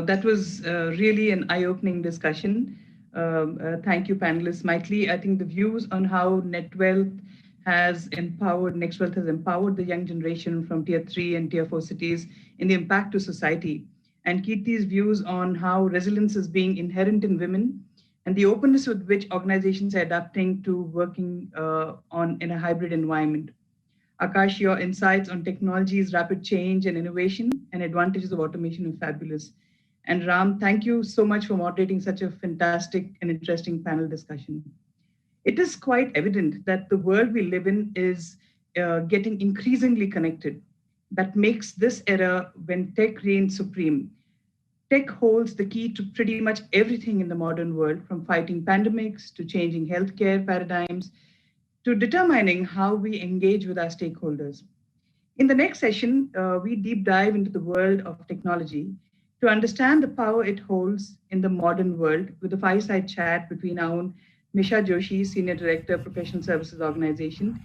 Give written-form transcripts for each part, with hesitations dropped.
That was really an eye-opening discussion. Thank you, panelists. Maitli, I think the views on how NextWealth has empowered the young generation from tier 3 and tier 4 cities in the impact to society. And Kirti's views on how resilience is being inherent in women and the openness with which organizations are adapting to working in a hybrid environment. Akash, your insights on technology's rapid change and innovation and advantages of automation are fabulous. And Ram, thank you so much for moderating such a fantastic and interesting panel discussion. It is quite evident that the world we live in is getting increasingly connected. That makes this era when tech reigns supreme. Tech holds the key to pretty much everything in the modern world, from fighting pandemics to changing healthcare paradigms to determining how we engage with our stakeholders. In the next session, we deep dive into the world of technology to understand the power it holds in the modern world with a fireside chat between our own Misha Joshi, Senior Director, Professional Services Organization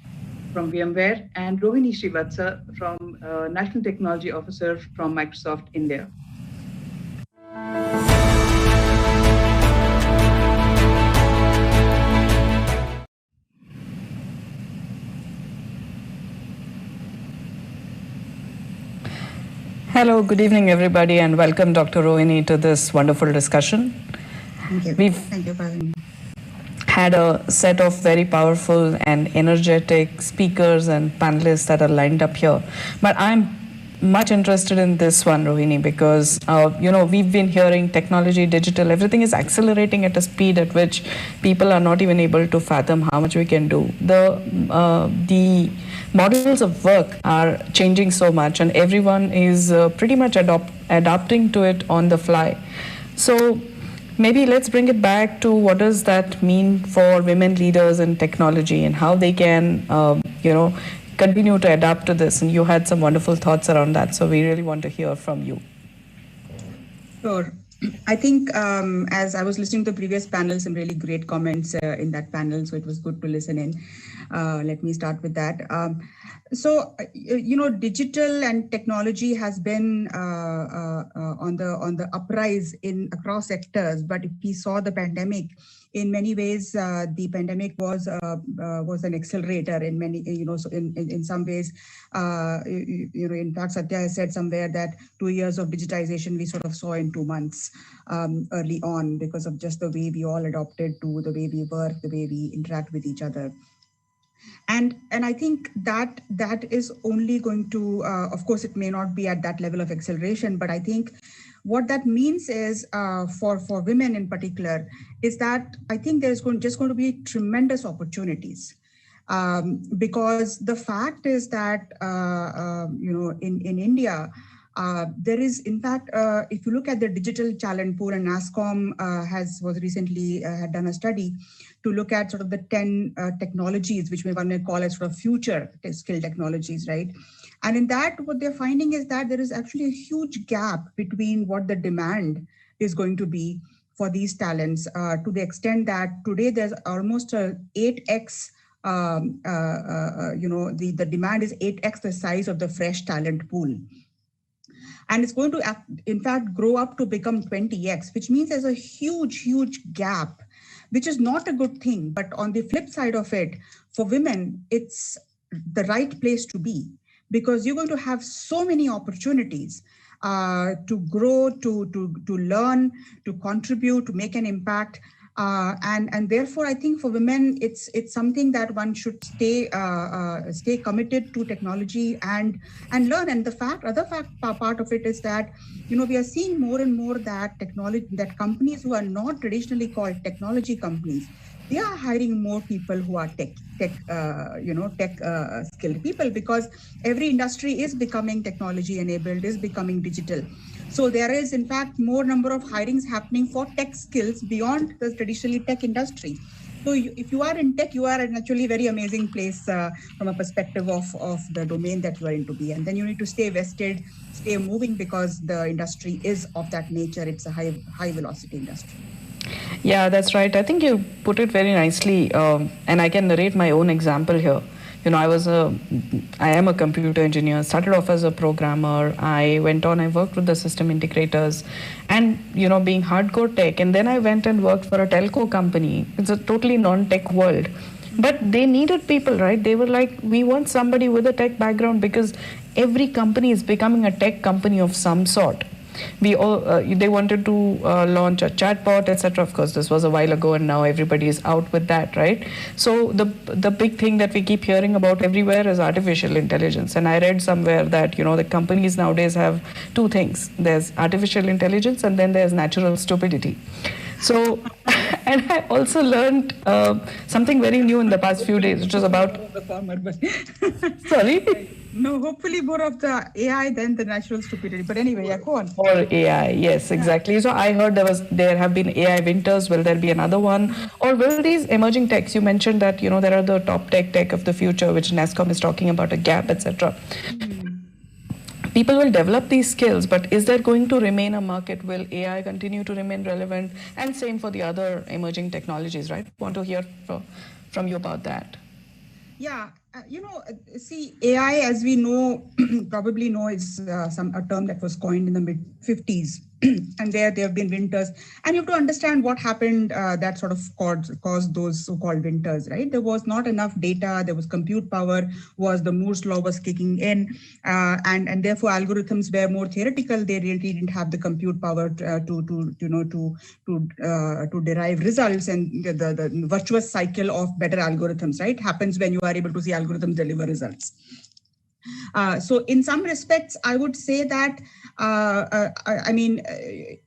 from VMware, and Rohini Srivatsa from National Technology Officer from Microsoft India. Hello, good evening, everybody, and welcome, Dr. Rohini, to this wonderful discussion. Thank you. Thank you for having me. Had a set of very powerful and energetic speakers and panelists that are lined up here. But I'm much interested in this one, Rohini, because we've been hearing technology, digital, everything is accelerating at a speed at which people are not even able to fathom how much we can do. The models of work are changing so much, and everyone is pretty much adapting to it on the fly. So maybe let's bring it back to what does that mean for women leaders in technology and how they can, continue to adapt to this. And you had some wonderful thoughts around that. So we really want to hear from you. Sure. I think as I was listening to the previous panel, some really great comments in that panel. So it was good to listen in. Let me start with that. Digital and technology has been on the uprise across sectors. But if we saw the pandemic, in many ways, the pandemic was an accelerator in many, so in some ways, in fact, Satya has said somewhere that 2 years of digitization we sort of saw in 2 months early on because of just the way we all adopted to the way we work, the way we interact with each other. And I think that is only going to, of course, it may not be at that level of acceleration, but I think what that means is for women in particular is that I think there's just going to be tremendous opportunities because the fact is that, in India, there is, in fact, if you look at the digital talent pool, and NASSCOM was recently had done a study to look at sort of the 10 technologies, which one may call as sort of future skill technologies, right? And in that, what they're finding is that there is actually a huge gap between what the demand is going to be for these talents to the extent that today there's almost a 8x, the demand is 8x the size of the fresh talent pool. And it's going to, in fact, grow up to become 20x, which means there's a huge, huge gap, which is not a good thing. But on the flip side of it, for women, it's the right place to be because you're going to have so many opportunities to grow, to learn, to contribute, to make an impact. And therefore, I think for women, it's something that one should stay committed to technology and learn. And the other part of it is that, we are seeing more and more that companies who are not traditionally called technology companies, they are hiring more people who are tech skilled people because every industry is becoming technology enabled, is becoming digital. So there is, in fact, more number of hirings happening for tech skills beyond the traditionally tech industry. So if you are in tech, you are in actually a very amazing place from a perspective of the domain that you are in to be. And then you need to stay vested, stay moving because the industry is of that nature. It's a high velocity industry. Yeah, that's right. I think you put it very nicely. And I can narrate my own example here. I am a computer engineer, started off as a programmer. I went on, I worked with the system integrators and, being hardcore tech. And then I went and worked for a telco company. It's a totally non-tech world. But they needed people, right? They were like, we want somebody with a tech background because every company is becoming a tech company of some sort. They wanted to launch a chatbot, etc. Of course, this was a while ago, and now everybody is out with that, right? So the big thing that we keep hearing about everywhere is artificial intelligence. And I read somewhere that the companies nowadays have two things: there's artificial intelligence, and then there's natural stupidity. So, and I also learned something very new in the past few days, which was about sorry. No, hopefully more of the AI than the natural stupidity. But anyway, yeah, go on. Or AI, yes, exactly. So I heard there have been AI winters. Will there be another one? Or will these emerging techs, you mentioned that, there are the top tech of the future, which NASSCOM is talking about, a gap, etc. People will develop these skills, but is there going to remain a market? Will AI continue to remain relevant? And same for the other emerging technologies, right? Want to hear from you about that. Yeah, see, AI, as we know, probably know, is a term that was coined in the mid-50s. And there have been winters. And you have to understand what happened that sort of caused those so-called winters, right? There was not enough data. There was compute power, the Moore's law was kicking in. And therefore, algorithms were more theoretical. They really didn't have the compute power to derive results. And the virtuous cycle of better algorithms, right, happens when you are able to see algorithms deliver results. So in some respects, I would say that,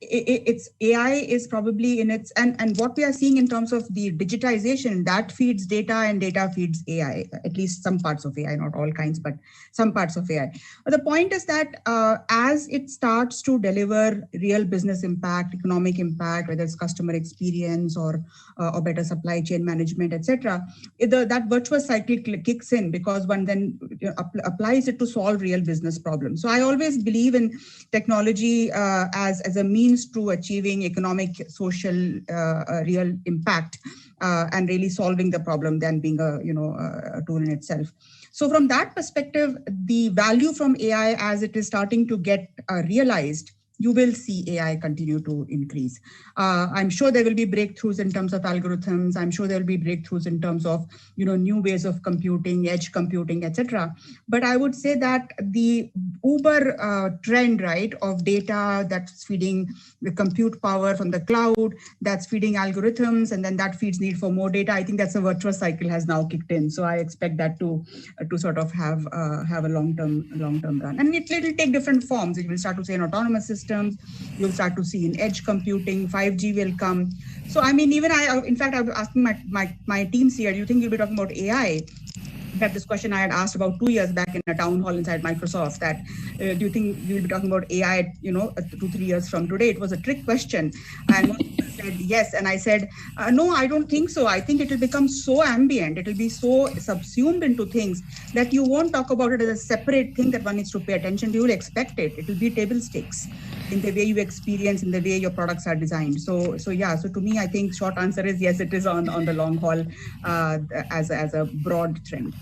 it's AI is probably in its, and what we are seeing in terms of the digitization, that feeds data and data feeds AI, at least some parts of AI, not all kinds, but some parts of AI. But the point is that as it starts to deliver real business impact, economic impact, whether it's customer experience or better supply chain management, etc., that virtuous cycle kicks in because one then applies it to solve real business problems. So I always believe in technology as a means to achieving economic, social, real impact and really solving the problem than being a tool in itself. So from that perspective, the value from AI as it is starting to get realized, you will see AI continue to increase. I'm sure there will be breakthroughs in terms of algorithms. I'm sure there will be breakthroughs in terms of new ways of computing, edge computing, etc. But I would say that the uber trend, right, of data that's feeding the compute power from the cloud, that's feeding algorithms, and then that feeds need for more data. I think that's a virtuous cycle has now kicked in. So I expect that to sort of have a long-term run, and it will take different forms. It will start to say in autonomous systems. You'll start to see in edge computing, 5G will come. So, I mean, even in fact, I was asking my teams here, do you think you'll be talking about AI? In fact, this question I had asked about 2 years back in a town hall inside Microsoft, that do you think you'll be talking about AI, 2-3 years from today? It was a trick question. And most people said yes. And I said, no, I don't think so. I think it will become so ambient. It will be so subsumed into things that you won't talk about it as a separate thing that one needs to pay attention to. You will expect it. It will be table stakes in the way you experience, in the way your products are designed. So to me, I think short answer is yes, it is on the long haul as a broad trend.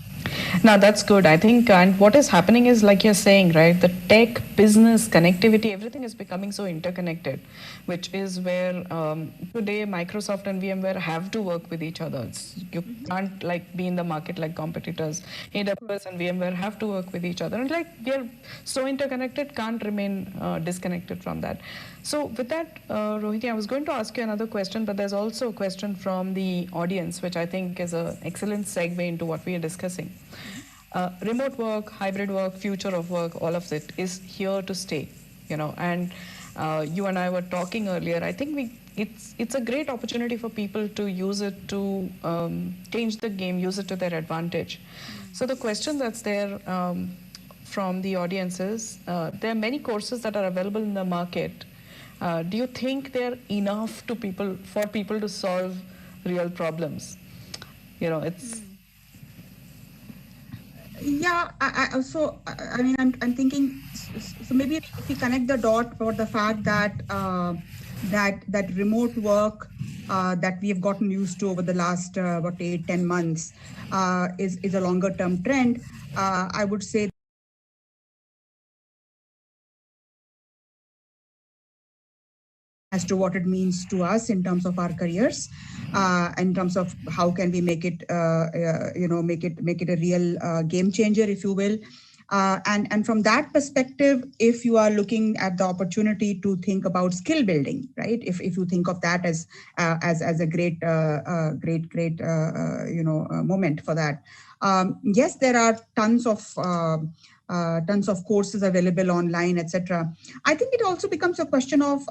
Now that's good. I think, and what is happening is, like you're saying, right, the tech, business, connectivity, everything is becoming so interconnected, which is where today Microsoft and VMware have to work with each other. You can't be in the market like competitors. AWS and VMware have to work with each other, and we're so interconnected, can't remain disconnected from that. So with that, Rohini, I was going to ask you another question, but there's also a question from the audience, which I think is an excellent segue into what we are discussing. Remote work, hybrid work, future of work, all of it is here to stay, and you and I were talking earlier. I think it's a great opportunity for people to use it to change the game, use it to their advantage. So the question that's there from the audience is, there are many courses that are available in the market. Do you think they're enough for people to solve real problems? It's... Yeah, I'm thinking, so maybe if we connect the dot about the fact that that remote work that we have gotten used to over the last about 8-10 months is a longer term trend. I would say as to what it means to us in terms of our careers, in terms of how can we make it, make it a real game changer, if you will. And from that perspective, if you are looking at the opportunity to think about skill building, right? If you think of that as a great moment for that. Yes, there are tons of courses available online, etc. I think it also becomes a question of,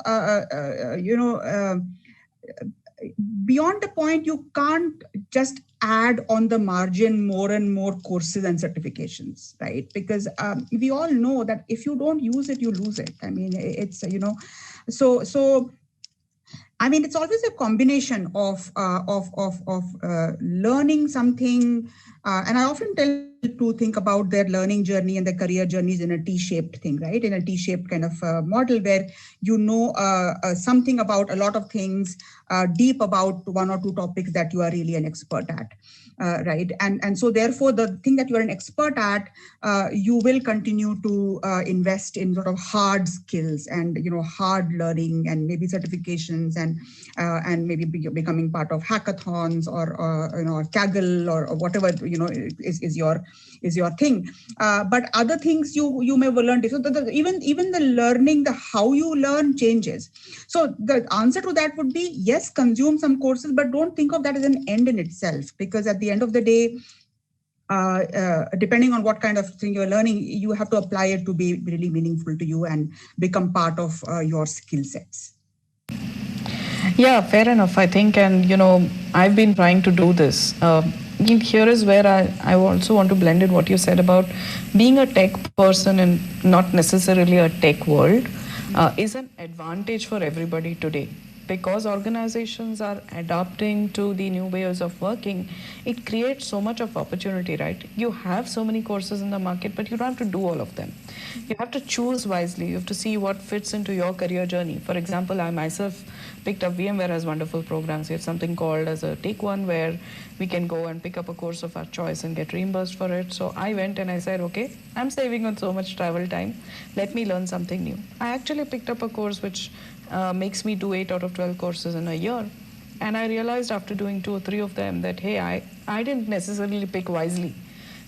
beyond the point, you can't just add on the margin more and more courses and certifications, right? Because we all know that if you don't use it, you lose it. I mean, it's, so I mean, it's always a combination of learning something, and I often tell to think about their learning journey and their career journeys in a T-shaped thing, right? In a T-shaped kind of model where you know something about a lot of things, deep about one or two topics that you are really an expert at. Right, and so therefore the thing that you are an expert at, you will continue to invest in sort of hard skills and hard learning and maybe certifications and maybe becoming part of hackathons or Kaggle or whatever is your thing. But other things you may have learned. So even the learning, the how you learn changes. So the answer to that would be yes, consume some courses, but don't think of that as an end in itself, because at the end of the day, depending on what kind of thing you're learning, you have to apply it to be really meaningful to you and become part of your skill sets. Yeah, fair enough, I think. And, I've been trying to do this. Here is where I also want to blend in what you said about being a tech person and not necessarily a tech world is an advantage for everybody today. Because organizations are adapting to the new ways of working, it creates so much of opportunity, right? You have so many courses in the market, but you don't have to do all of them. You have to choose wisely. You have to see what fits into your career journey. For example, I myself picked up VMware as wonderful programs. We have something called as a Take One, where we can go and pick up a course of our choice and get reimbursed for it. So I went and I said, okay, I'm saving on so much travel time. Let me learn something new. I actually picked up a course which makes me do 8 out of 12 courses in a year. And I realized after doing 2 or 3 of them that, hey, I didn't necessarily pick wisely.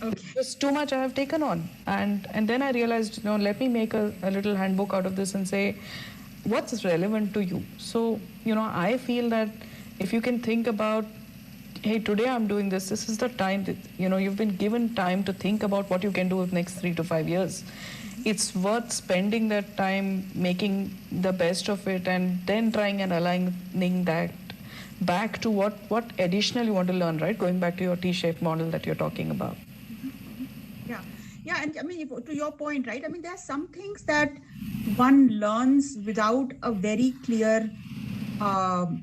Okay. It was too much I have taken on. And then I realized, let me make a little handbook out of this and say, what's relevant to you? So, I feel that if you can think about, hey, today I'm doing this is the time that, you've been given time to think about what you can do in the next 3 to 5 years. It's worth spending that time making the best of it and then trying and aligning that back to what additional you want to learn, right? Going back to your T-shaped model that you're talking about. Yeah, and I mean, to your point, right? I mean, there are some things that one learns without a very clear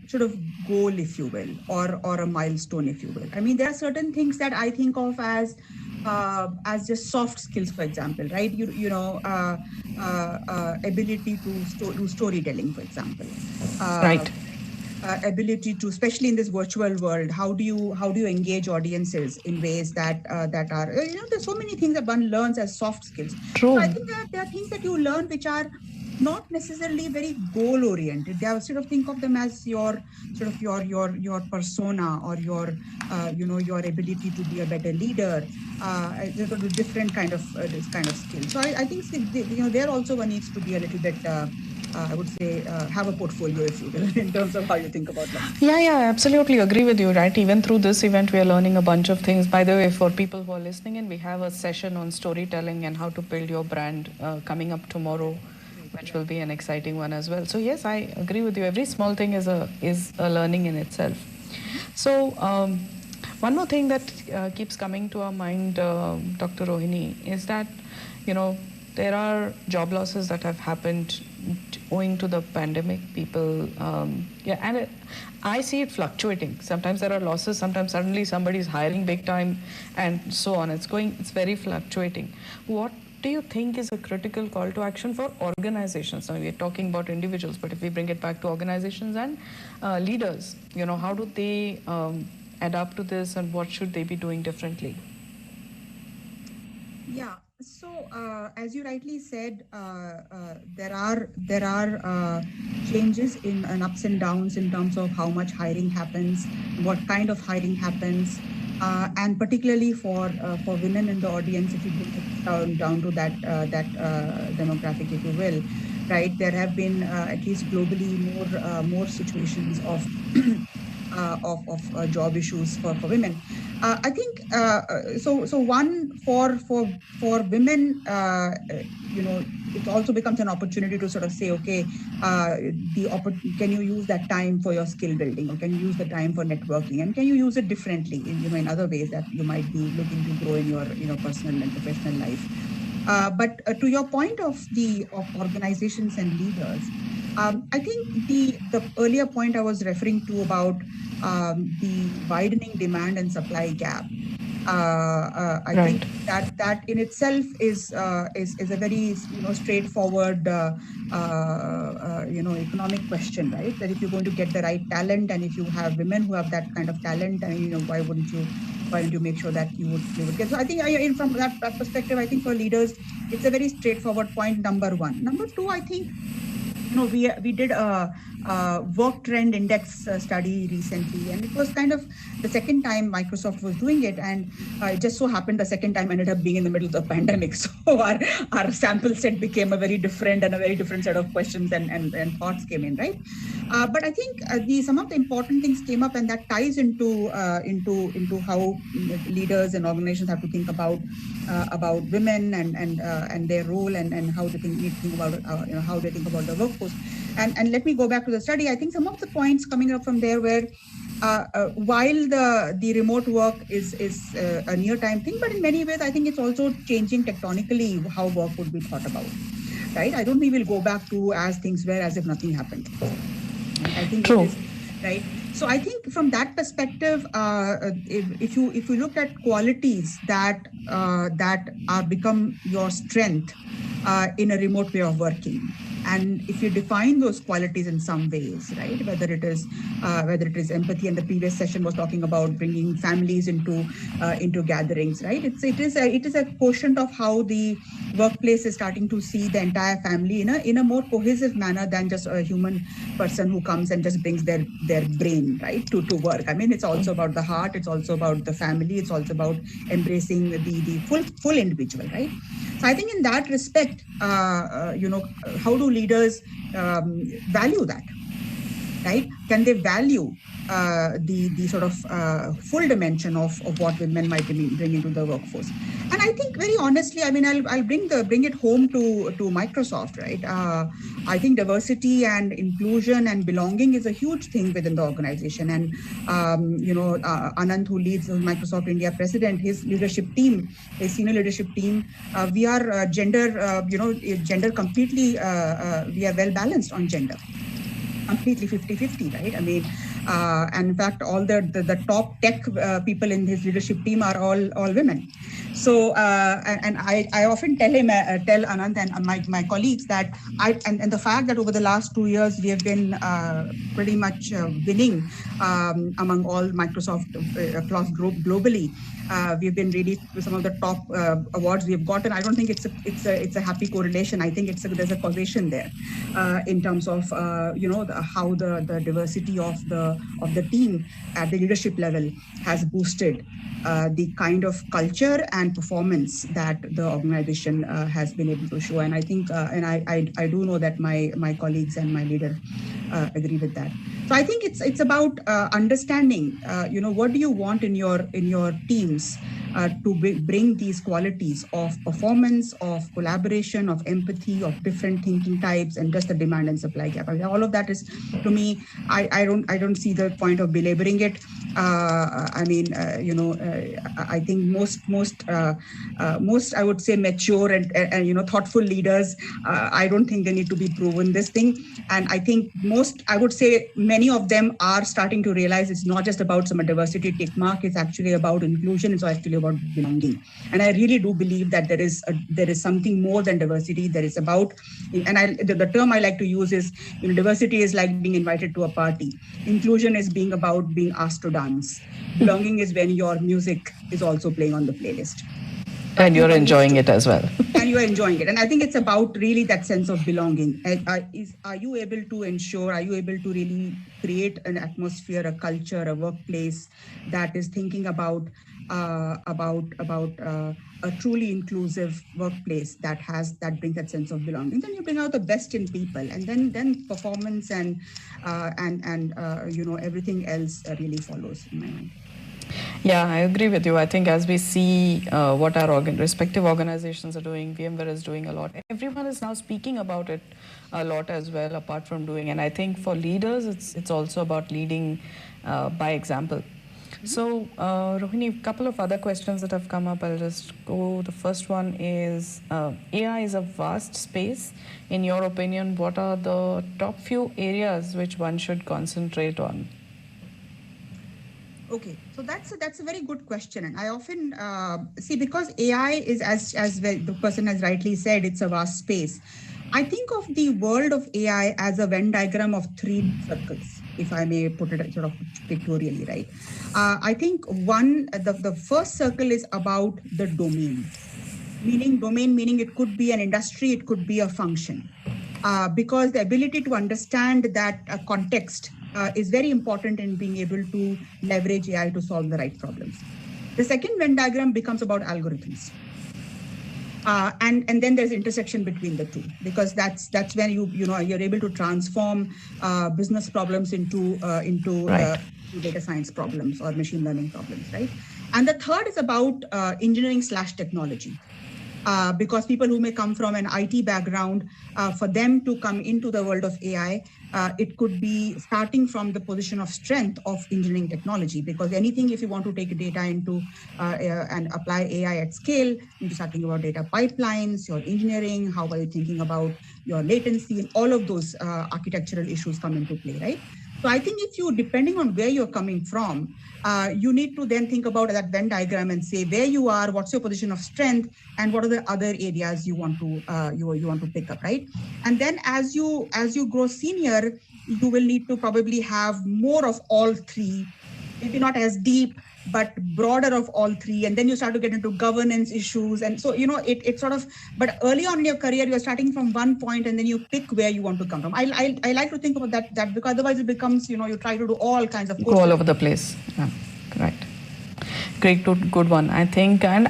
sort of goal, if you will, or a milestone, if you will. I mean, there are certain things that I think of as just soft skills, for example, right? Ability to do storytelling, for example. Right. Ability to, especially in this virtual world, how do you engage audiences in ways that are, there's so many things that one learns as soft skills. True. So I think that there are things that you learn which are not necessarily very goal oriented. They are sort of, think of them as your persona or your ability to be a better leader. Different kind of this kind of skill. So I think there also one needs to be a little bit. I would say have a portfolio, if you will, in terms of how you think about that. Yeah, absolutely agree with you, right? Even through this event, we are learning a bunch of things. By the way, for people who are listening in, we have a session on storytelling and how to build your brand coming up tomorrow, which will be an exciting one as well. So yes, I agree with you. Every small thing is a learning in itself. So one more thing that keeps coming to our mind, Dr. Rohini, is that, there are job losses that have happened owing to the pandemic. People, and I see it fluctuating. Sometimes there are losses, sometimes suddenly somebody's hiring big time, and so on. It's very fluctuating. What do you think is a critical call to action for organizations? Now we're talking about individuals, but if we bring it back to organizations and leaders, how do they adapt to this, and what should they be doing differently? Yeah. So, as you rightly said, there are changes and ups and downs in terms of how much hiring happens, what kind of hiring happens, and particularly for women in the audience, if you bring it down to that demographic, if you will, right? There have been at least globally more situations of job issues for women. I think so. One for women, it also becomes an opportunity to sort of say, okay, can you use that time for your skill building, or can you use the time for networking, and can you use it differently in other ways that you might be looking to grow in your personal and professional life. But to your point of organizations and leaders, I think the earlier point I was referring to about the widening demand and supply gap. I think that in itself is a very straightforward economic question, right? That if you're going to get the right talent, and if you have women who have that kind of talent, and why wouldn't you make sure that you would get? So I think from that perspective, I think for leaders, it's a very straightforward point. Number one. Number two, I think we did a work trend index study recently, and it was kind of the second time Microsoft was doing it, and it just so happened the second time ended up being in the middle of the pandemic. So our sample set became a very different set of questions and thoughts came in, right? But I think some of the important things came up, and that ties into how leaders and organizations have to think about women and their role and how they think about how they think about the workforce. And let me go back to the study. I think some of the points coming up from there were while the remote work is a near time thing, but in many ways I think it's also changing tectonically how work would be thought about, right? I don't think we'll go back to as things were, as if nothing happened. I think true. It is, right? So I think from that perspective, if you look at qualities that are become your strength in a remote way of working, and if you define those qualities in some ways, right, whether it is empathy, and the previous session was talking about bringing families into gatherings, right? It is a quotient of how the workplace is starting to see the entire family in a more cohesive manner than just a human person who comes and just brings their brain, right, to work. I mean, it's also about the heart, it's also about the family, it's also about embracing the full individual, right? So I think in that respect, how do leaders value that, right? Can they value the sort of full dimension of what women might bring into the workforce? And I think very honestly, I mean, I'll bring it home to Microsoft, right? I think diversity and inclusion and belonging is a huge thing within the organization. And Anand, who leads Microsoft India president, his leadership team, his senior leadership team, we are gender completely. We are well balanced on gender. Completely 50-50, right? I mean, and in fact, all the top tech people in his leadership team are all women. So, and I often tell Anand and my colleagues that and the fact that over the last 2 years we have been pretty much winning among all Microsoft across globally. We've been really with some of the top awards we have gotten. I don't think it's a happy correlation. I think there's a causation there in terms of how the diversity of the team at the leadership level has boosted the kind of culture and performance that the organization has been able to show. And I think and I do know that my colleagues and my leader agree with that. So I think it's about understanding what do you want in your teams to bring these qualities of performance, of collaboration, of empathy, of different thinking types, and just the demand and supply gap. I mean, all of that is, to me, I don't see the point of belaboring it. I mean, I think most I would say mature and thoughtful leaders, I don't think they need to be proven this thing. And I think I would say many of them are starting to realize it's not just about some diversity tick mark, it's actually about inclusion, it's actually about belonging. And I really do believe that there is something more than diversity. There is about, and the term I like to use is, diversity is like being invited to a party. Inclusion is being about being asked to dance. Belonging is when your music is also playing on the playlist. And you're enjoying it as well. And you're enjoying it. And I think it's about really that sense of belonging. Are you able to ensure, are you able to really create an atmosphere, a culture, a workplace that is thinking about a truly inclusive workplace that brings that sense of belonging? Then you bring out the best in people, and then performance and everything else really follows in my mind. Yeah, I agree with you. I think as we see what our respective organizations are doing, VMware is doing a lot. Everyone is now speaking about it a lot as well, apart from doing. And I think for leaders, it's also about leading by example. So, Rohini, a couple of other questions that have come up. I'll just go. The first one is, AI is a vast space. In your opinion, what are the top few areas which one should concentrate on? Okay, so that's a very good question, and I often see, because AI is, as the person has rightly said, it's a vast space. I think of the world of AI as a Venn diagram of 3 circles, if I may put it sort of pictorially, right? I think the first circle is about the domain, meaning it could be an industry, it could be a function, because the ability to understand that context is very important in being able to leverage AI to solve the right problems. The second Venn diagram becomes about algorithms. And then there's intersection between the two, because that's when you're able to transform business problems into data science problems or machine learning problems, right? And the third is about engineering/technology. Because people who may come from an IT background, for them to come into the world of AI, it could be starting from the position of strength of engineering technology, because anything, if you want to take data into and apply AI at scale, you're talking about data pipelines, your engineering, how are you thinking about your latency, and all of those architectural issues come into play, right? So I think depending on where you're coming from, you need to then think about that Venn diagram and say where you are, what's your position of strength, and what are the other areas you want to pick up, right? And then as you grow senior, you will need to probably have more of all 3, maybe not as deep, but broader of all 3, and then you start to get into governance issues. And so, it sort of, but early on in your career, you're starting from one point and then you pick where you want to come from. I like to think about that because otherwise it becomes, you try to do all kinds of... Go all over the place. Yeah, right. Great, good one. I think, and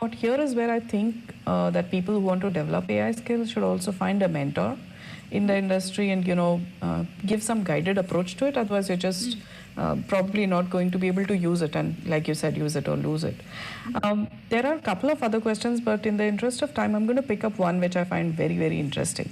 what here is where I think that people who want to develop AI skills should also find a mentor in the industry and, give some guided approach to it. Otherwise, you're just... probably not going to be able to use it, and like you said, use it or lose it. There are a couple of other questions, but in the interest of time, I'm going to pick up one which I find very, very interesting.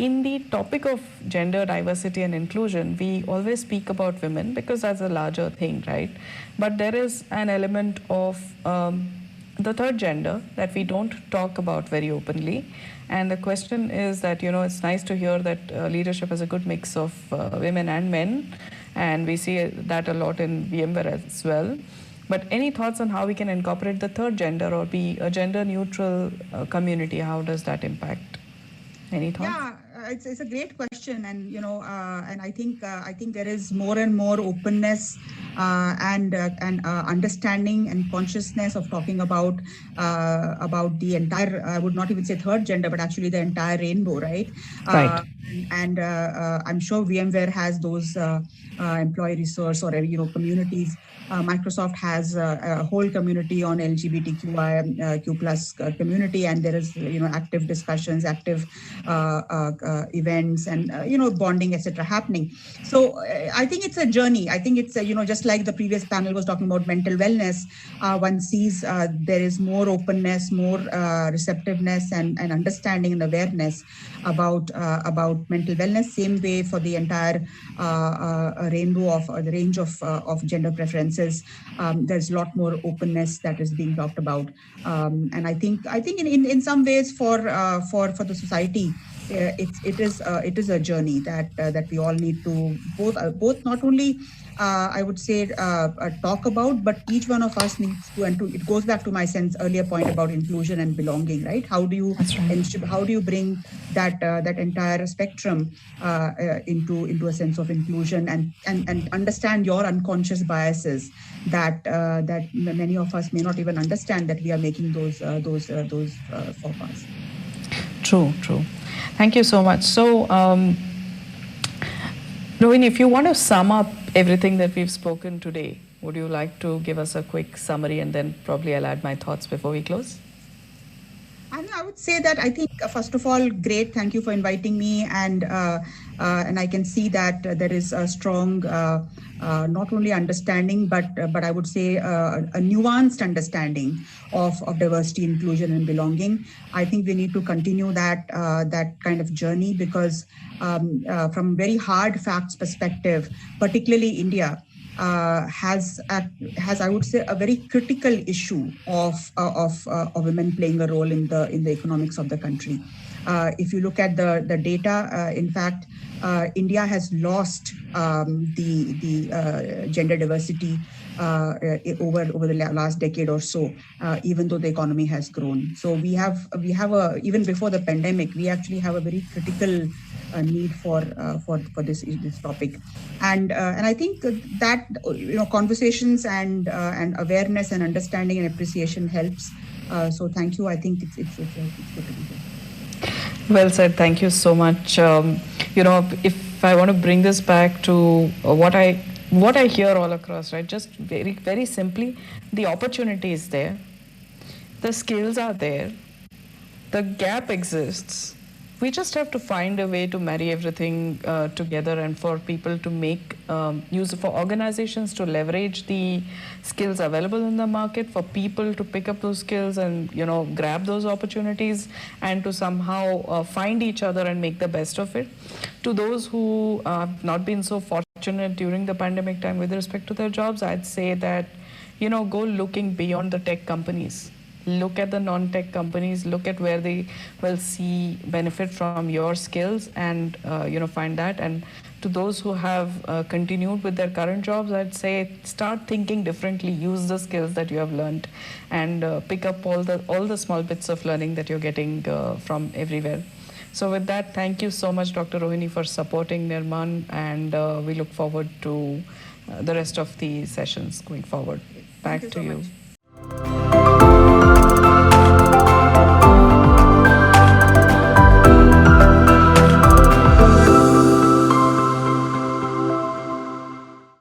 In the topic of gender diversity and inclusion, we always speak about women because that's a larger thing, right? But there is an element of the third gender that we don't talk about very openly. And the question is that, it's nice to hear that leadership has a good mix of women and men. And we see that a lot in VMware as well. But any thoughts on how we can incorporate the third gender or be a gender neutral community? How does that impact? Any thoughts? Yeah, it's a great question, and and I think there is more and more openness and understanding and consciousness of talking about the entire, I would not even say third gender, but actually the entire rainbow, right? Right. And I'm sure VMware has those employee resource or communities. Microsoft has a whole community on LGBTQ+ community, and there is active discussions, active events, and bonding, etc. happening. So I think it's a journey. I think it's just like the previous panel was talking about mental wellness. One sees there is more openness, more receptiveness, and understanding and awareness about mental wellness. Same way for the entire rainbow of the range of gender preferences. There's a lot more openness that is being talked about, and I think in some ways for the society, it is a journey that we all need to both not only I would say talk about, but each one of us needs to, and it goes back to my earlier point about inclusion and belonging, right? How do you how do you bring that that entire spectrum into a sense of inclusion and understand your unconscious biases that that many of us may not even understand that we are making those faux pas. True. Thank you so much. So, Rohini, if you want to sum up everything that we've spoken today, would you like to give us a quick summary, and then probably I'll add my thoughts before we close? I would say that I think first of all, great. Thank you for inviting me, and I can see that there is a strong not only understanding, but I would say a nuanced understanding of diversity, inclusion, and belonging. I think we need to continue that that kind of journey because from very hard facts perspective, particularly India. Has I would say a very critical issue of women playing a role in the economics of the country. If you look at the data, in fact, India has lost the gender diversity over the last decade or so, even though the economy has grown. So we have even before the pandemic, we actually have a very critical need for this topic, and I think that conversations and awareness and understanding and appreciation helps. So thank you. I think it's good to be here. Well said. Thank you so much. If I want to bring this back to what I hear all across, right? Just very, very simply, the opportunity is there, the skills are there, the gap exists. We just have to find a way to marry everything together, and for people to make use, for organizations to leverage the skills available in the market, for people to pick up those skills and grab those opportunities, and to somehow find each other and make the best of it. To those who have not been so fortunate during the pandemic time with respect to their jobs, I'd say that go looking beyond the tech companies. Look at the non-tech companies, look at where they will see benefit from your skills, and find that. And to those who have continued with their current jobs, I'd say start thinking differently, use the skills that you have learned, and pick up all the small bits of learning that you're getting from everywhere. So with that, thank you so much, Dr. Rohini, for supporting Nirman, and we look forward to the rest of the sessions going forward. Back to you.